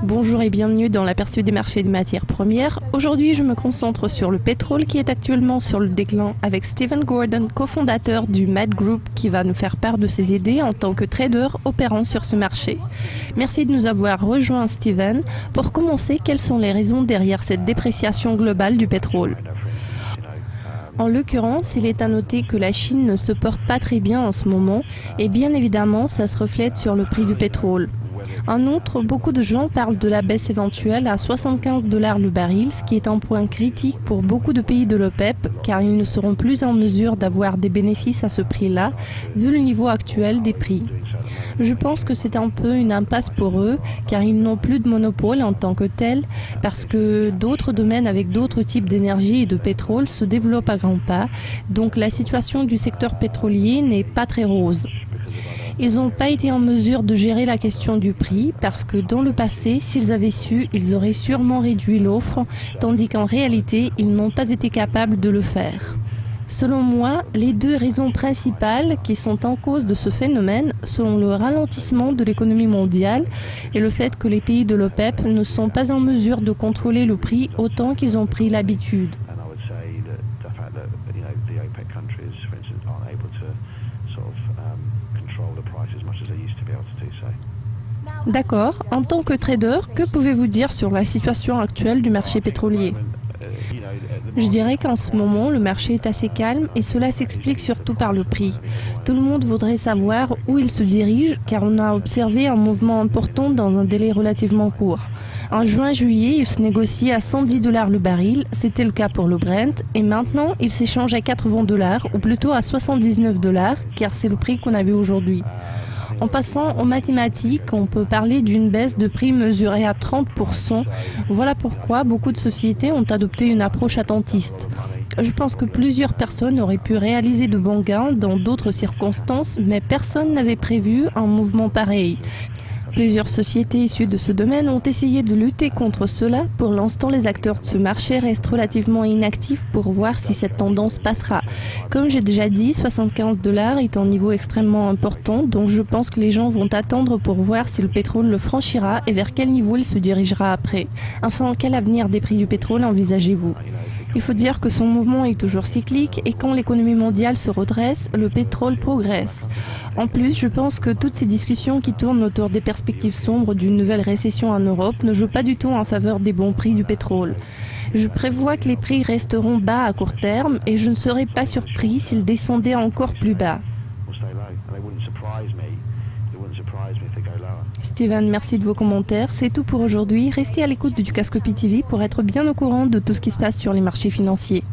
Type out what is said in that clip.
Bonjour et bienvenue dans l'aperçu des marchés des matières premières. Aujourd'hui, je me concentre sur le pétrole qui est actuellement sur le déclin avec Stephen Gordon, cofondateur du MAD Group, qui va nous faire part de ses idées en tant que trader opérant sur ce marché. Merci de nous avoir rejoints, Stephen. Pour commencer, quelles sont les raisons derrière cette dépréciation globale du pétrole ? En l'occurrence, il est à noter que la Chine ne se porte pas très bien en ce moment et bien évidemment, ça se reflète sur le prix du pétrole. En outre, beaucoup de gens parlent de la baisse éventuelle à 75 $ le baril, ce qui est un point critique pour beaucoup de pays de l'OPEP, car ils ne seront plus en mesure d'avoir des bénéfices à ce prix-là, vu le niveau actuel des prix. Je pense que c'est un peu une impasse pour eux, car ils n'ont plus de monopole en tant que tel, parce que d'autres domaines avec d'autres types d'énergie et de pétrole se développent à grands pas, donc la situation du secteur pétrolier n'est pas très rose. Ils n'ont pas été en mesure de gérer la question du prix parce que dans le passé, s'ils avaient su, ils auraient sûrement réduit l'offre, tandis qu'en réalité, ils n'ont pas été capables de le faire. Selon moi, les deux raisons principales qui sont en cause de ce phénomène sont le ralentissement de l'économie mondiale et le fait que les pays de l'OPEP ne sont pas en mesure de contrôler le prix autant qu'ils ont pris l'habitude. D'accord. En tant que trader, que pouvez-vous dire sur la situation actuelle du marché pétrolier ? Je dirais qu'en ce moment, le marché est assez calme et cela s'explique surtout par le prix. Tout le monde voudrait savoir où il se dirige car on a observé un mouvement important dans un délai relativement court. En juin-juillet, il se négocie à 110 $ le baril, c'était le cas pour le Brent, et maintenant il s'échange à 80 $ ou plutôt à 79 $ car c'est le prix qu'on a vu aujourd'hui. En passant aux mathématiques, on peut parler d'une baisse de prix mesurée à 30%. Voilà pourquoi beaucoup de sociétés ont adopté une approche attentiste. Je pense que plusieurs personnes auraient pu réaliser de bons gains dans d'autres circonstances, mais personne n'avait prévu un mouvement pareil. Plusieurs sociétés issues de ce domaine ont essayé de lutter contre cela. Pour l'instant, les acteurs de ce marché restent relativement inactifs pour voir si cette tendance passera. Comme j'ai déjà dit, 75 $ est un niveau extrêmement important, donc je pense que les gens vont attendre pour voir si le pétrole le franchira et vers quel niveau il se dirigera après. Enfin, quel avenir des prix du pétrole envisagez-vous ? Il faut dire que son mouvement est toujours cyclique et quand l'économie mondiale se redresse, le pétrole progresse. En plus, je pense que toutes ces discussions qui tournent autour des perspectives sombres d'une nouvelle récession en Europe ne jouent pas du tout en faveur des bons prix du pétrole. Je prévois que les prix resteront bas à court terme et je ne serais pas surpris s'ils descendaient encore plus bas. Stephen, merci de vos commentaires. C'est tout pour aujourd'hui. Restez à l'écoute de Dukascopy TV pour être bien au courant de tout ce qui se passe sur les marchés financiers.